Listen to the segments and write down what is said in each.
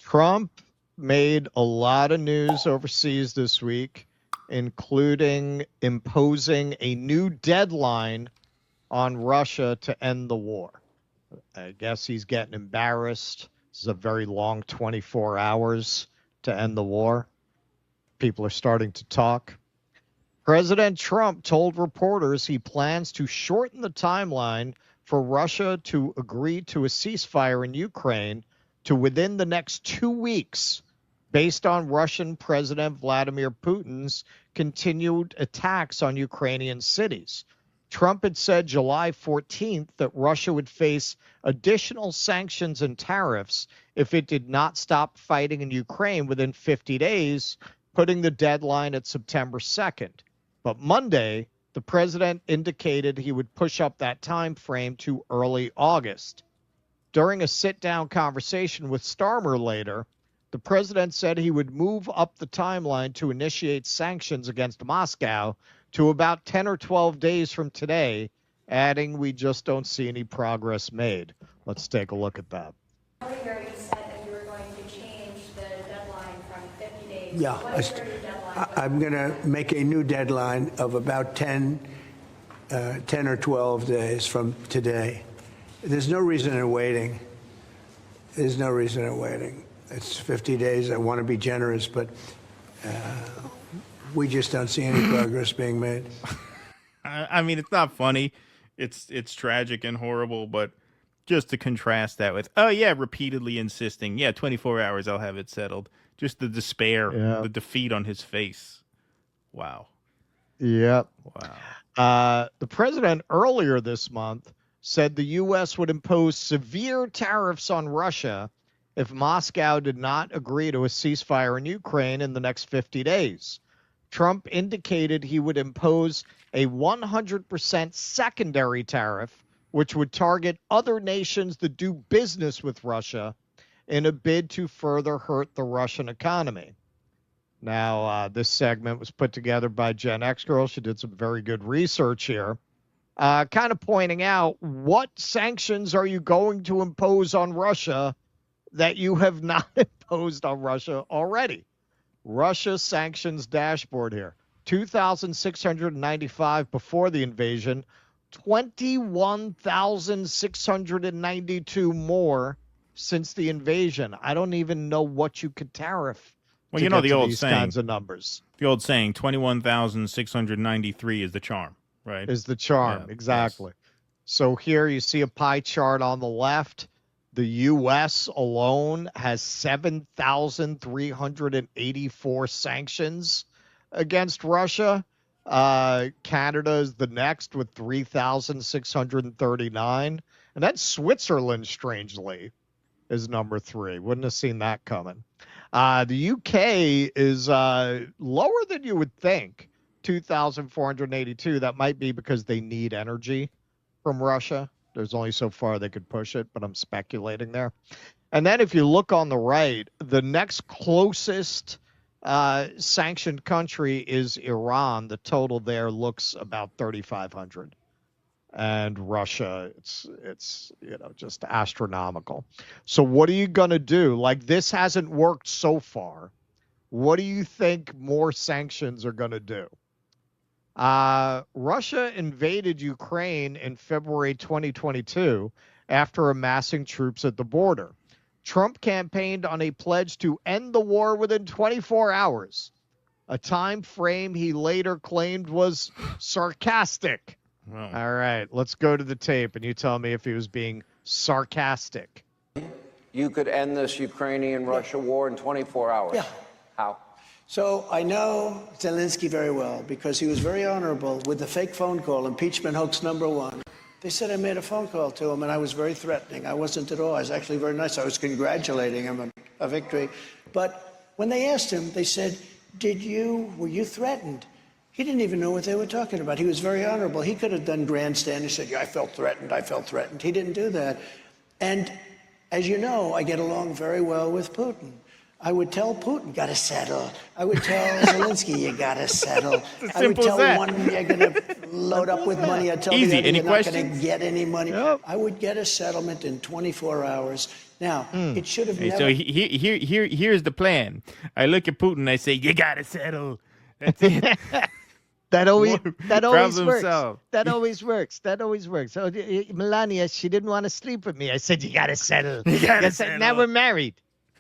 Trump made a lot of news overseas this week, including imposing a new deadline on Russia to end the war. I guess he's getting embarrassed. This is a very long 24 hours to end the war. People are starting to talk. President Trump told reporters he plans to shorten the timeline for Russia to agree to a ceasefire in Ukraine to within the next 2 weeks, based on Russian President Vladimir Putin's continued attacks on Ukrainian cities. Trump had said July 14th that Russia would face additional sanctions and tariffs if it did not stop fighting in Ukraine within 50 days, putting the deadline at September 2nd. But Monday, the president indicated he would push up that time frame to early August. During a sit-down conversation with Starmer later, the president said he would move up the timeline to initiate sanctions against Moscow to about 10 or 12 days from today, adding, "We just don't see any progress made." Let's take a look at that. Earlier you said that you were going to change the deadline from 50 days. Yeah, I'm going to make a new deadline of about 10 or 12 days from today. There's no reason in waiting. There's no reason in waiting. It's 50 days. I want to be generous, but we just don't see any progress being made. I mean, it's not funny. It's tragic and horrible, but just to contrast that with, oh, yeah, repeatedly insisting, 24 hours, I'll have it settled. Just the despair, the defeat on his face. Wow. Yep. Wow. The president earlier this month said the U.S. would impose severe tariffs on Russia if Moscow did not agree to a ceasefire in Ukraine in the next 50 days. Trump indicated he would impose a 100% secondary tariff, which would target other nations that do business with Russia in a bid to further hurt the Russian economy. Now, this segment was put together by Gen X Girl. She did some very good research here, kind of pointing out, what sanctions are you going to impose on Russia that you have not imposed on Russia already? Russia sanctions dashboard here. 2,695 before the invasion, 21,692 more since the invasion. I don't even know what you could tariff. Well, you know the old saying, kinds of numbers. The old saying, 21,693 is the charm, right? Is the charm, Yeah, exactly. yes. So here you see a pie chart on the left. The U.S. alone has 7,384 sanctions against Russia. Canada is the next with 3,639. And then Switzerland, strangely, is number 3. Wouldn't have seen that coming. The UK is lower than you would think, 2,482. That might be because they need energy from Russia. There's only so far they could push it, but I'm speculating there. And then if you look on the right, the next closest sanctioned country is Iran. The total there looks about 3,500. And Russia, it's just astronomical. So what are you going to do? Like, this hasn't worked so far. What do you think more sanctions are going to do? Russia invaded Ukraine in February 2022 after amassing troops at the border. Trump campaigned on a pledge to end the war within 24 hours, a time frame he later claimed was sarcastic. Wow. All right, let's go to the tape, and you tell me if he was being sarcastic. You could end this Ukrainian-Russia war in 24 hours. Yeah. How? So I know Zelensky very well because he was very honorable with the fake phone call, impeachment hoax #1. They said I made a phone call to him, and I was very threatening. I wasn't at all. I was actually very nice. I was congratulating him on a victory. But when they asked him, they said, were you threatened? He didn't even know what they were talking about. He was very honorable. He could have done grandstand. He said, yeah, I felt threatened. I felt threatened. He didn't do that. And as you know, I get along very well with Putin. I would tell Putin, got to settle. I would tell Zelensky, you got to settle. I would simple as tell that. one, you're going to load up with money. I'd tell Easy. the other, Any you're not going questions? to get any money. Yep. I would get a settlement in 24 hours. Now, it should have Hey, never... so here's the plan. I look at Putin. I say, you gotta settle. That's it. That always Problem works. solved. That always works. That always works. So Melania, she didn't want to sleep with me. I said, you gotta settle. You gotta Yes, settle. now we're married.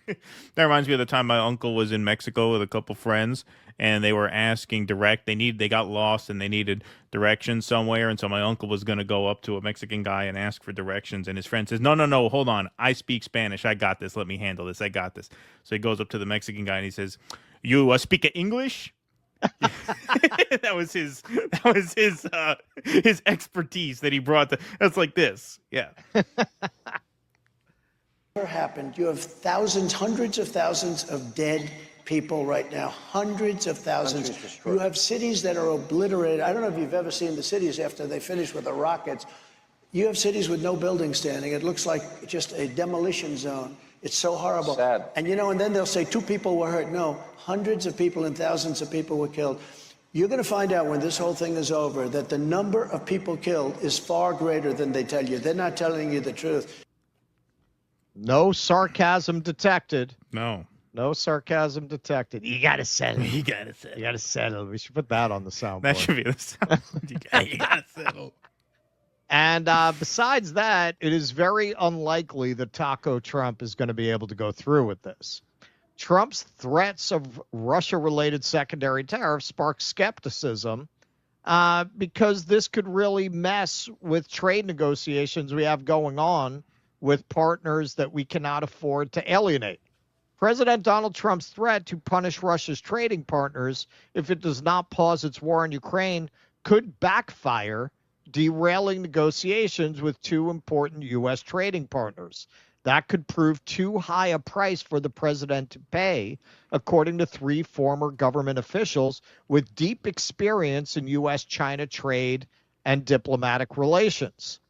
That reminds me of the time my uncle was in Mexico with a couple friends, and they were asking they got lost and they needed directions somewhere, and so my uncle was going to go up to a Mexican guy and ask for directions, and his friend says, no, hold on, I speak Spanish, I got this, let me handle this, I got this. So he goes up to the Mexican guy and he says, you speak English? that was his expertise that he brought that's like this. Yeah. happened. You have thousands, hundreds of thousands of dead people right now, hundreds of thousands. You have cities that are obliterated. I don't know if you've ever seen the cities after they finish with the rockets. You have cities with no buildings standing. It looks like just a demolition zone. It's so horrible. Sad. And and then they'll say 2 people were hurt. No, hundreds of people and thousands of people were killed. You're going to find out when this whole thing is over that the number of people killed is far greater than they tell you. They're not telling you the truth. No sarcasm detected. No sarcasm detected. You gotta settle. You gotta settle. You gotta settle. We should put that on the soundboard. That should be the sound. You gotta settle. And besides that, it is very unlikely that Taco Trump is going to be able to go through with this. Trump's threats of Russia-related secondary tariffs spark skepticism because this could really mess with trade negotiations we have going on with partners that we cannot afford to alienate. President Donald Trump's threat to punish Russia's trading partners if it does not pause its war in Ukraine could backfire, derailing negotiations with 2 important U.S. trading partners. That could prove too high a price for the president to pay, according to 3 former government officials with deep experience in U.S.-China trade and diplomatic relations.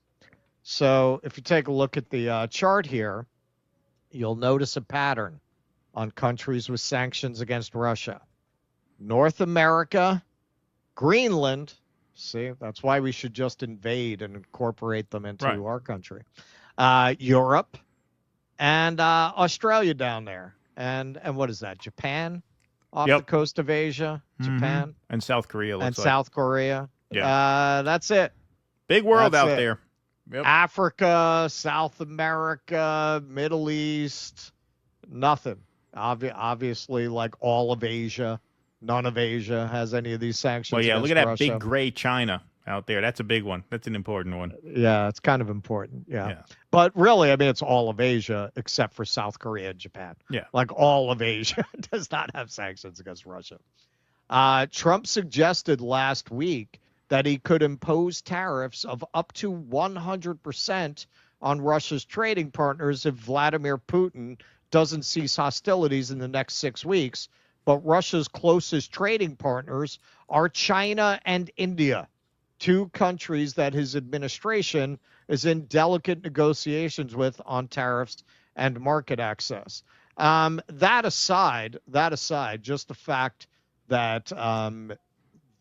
So if you take a look at the chart here, you'll notice a pattern on countries with sanctions against Russia. North America, Greenland. See, that's why we should just invade and incorporate them into our country. Europe and Australia down there. And what is that? Japan off the coast of Asia. Japan. And South Korea. And South Korea. Yeah. That's it. Big world That's out it. there. Yep. Africa, South America, Middle East, nothing. Obviously, like all of Asia. None of Asia has any of these sanctions. Well, yeah, look at that Russia. big gray China out there. That's a big one. That's an important one. Yeah, it's kind of important. Yeah. But really, I mean, it's all of Asia except for South Korea and Japan. Yeah. Like all of Asia does not have sanctions against Russia. Trump suggested last week that he could impose tariffs of up to 100% on Russia's trading partners if Vladimir Putin doesn't cease hostilities in the next 6 weeks. But Russia's closest trading partners are China and India, 2 countries that his administration is in delicate negotiations with on tariffs and market access. That aside, just the fact that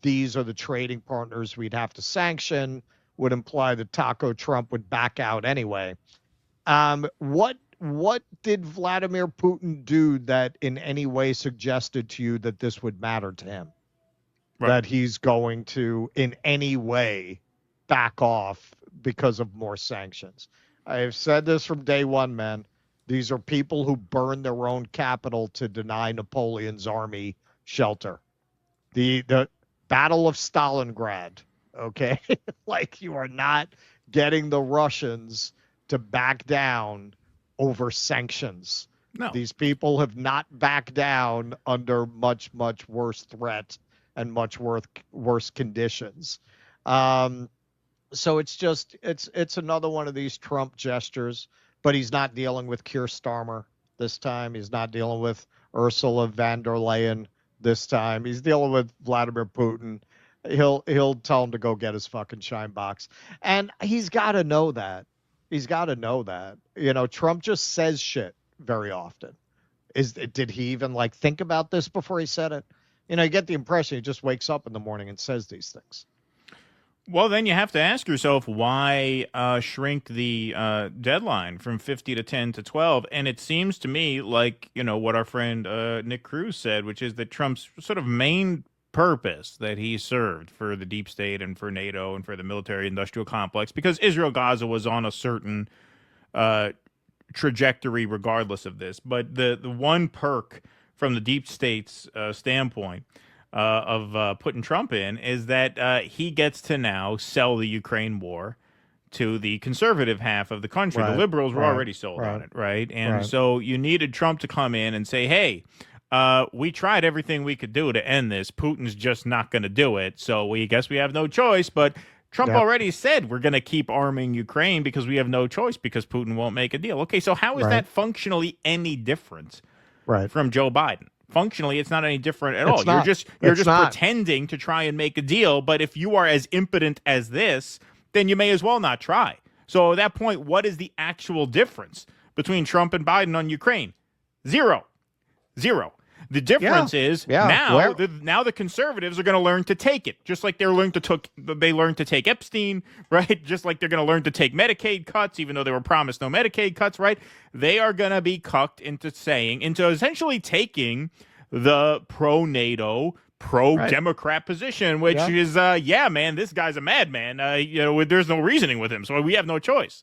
these are the trading partners we'd have to sanction would imply that Taco Trump would back out anyway. What did Vladimir Putin do that in any way suggested to you that this would matter to him? Right. That he's going to in any way back off because of more sanctions? I have said this from day one, man. These are people who burned their own capital to deny Napoleon's army shelter. The Battle of Stalingrad, okay? Like, you are not getting the Russians to back down over sanctions. No. These people have not backed down under much, much worse threat and much worse conditions. So it's another one of these Trump gestures, but he's not dealing with Keir Starmer this time. He's not dealing with Ursula von der Leyen this time. He's dealing with Vladimir Putin. He'll tell him to go get his fucking shine box. And he's got to know that. He's got to know that. Trump just says shit very often. Did he even like think about this before he said it? You get the impression he just wakes up in the morning and says these things. Well, then you have to ask yourself why shrink the deadline from 50 to 10 to 12. And it seems to me like, what our friend Nick Cruz said, which is that Trump's sort of main purpose that he served for the deep state and for NATO and for the military industrial complex, because Israel-Gaza was on a certain trajectory regardless of this. But the one perk from the deep state's standpoint of putting Trump in is that he gets to now sell the Ukraine war to the conservative half of the country. Right, the liberals were right, already sold right, on it, right? And right. so you needed Trump to come in and say, hey, we tried everything we could do to end this. Putin's just not going to do it. So we guess we have no choice. But Trump Yep. already said we're going to keep arming Ukraine because we have no choice because Putin won't make a deal. Okay, so how is Right. that functionally any different Right. from Joe Biden? Functionally, it's not any different at all. It's not. You're It's just not. pretending to try and make a deal. But if you are as impotent as this, then you may as well not try. So at that point, what is the actual difference between Trump and Biden on Ukraine? Zero. The difference is now the conservatives are going to learn to take it, just like they learned to take Epstein, right? Just like they're going to learn to take Medicaid cuts, even though they were promised no Medicaid cuts, right? They are going to be cucked into essentially taking the pro-NATO, pro-Democrat position, which is, man, this guy's a madman. There's no reasoning with him, so we have no choice,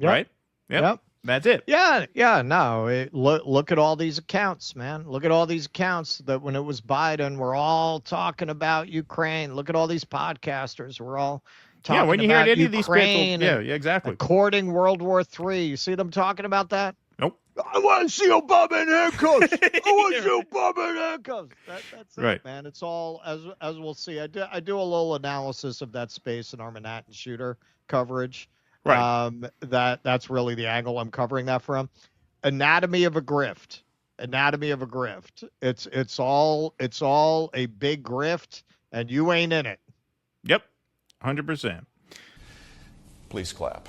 right? Yep. That's it. No. Look at all these accounts, man. Look at all these accounts that when it was Biden, we're all talking about Ukraine. Look at all these podcasters. We're all talking when you about hear any Ukraine. of these people, exactly. Courting World War III. You see them talking about that? Nope. I want to see Obama in handcuffs. I want to see Obama in handcuffs. That's right, it, man. It's all as we'll see. I do a little analysis of that space in our Manhattan shooter coverage. Right. That's really the angle I'm covering that from. Anatomy of a grift. It's all a big grift, and you ain't in it. Yep. 100%. Please clap.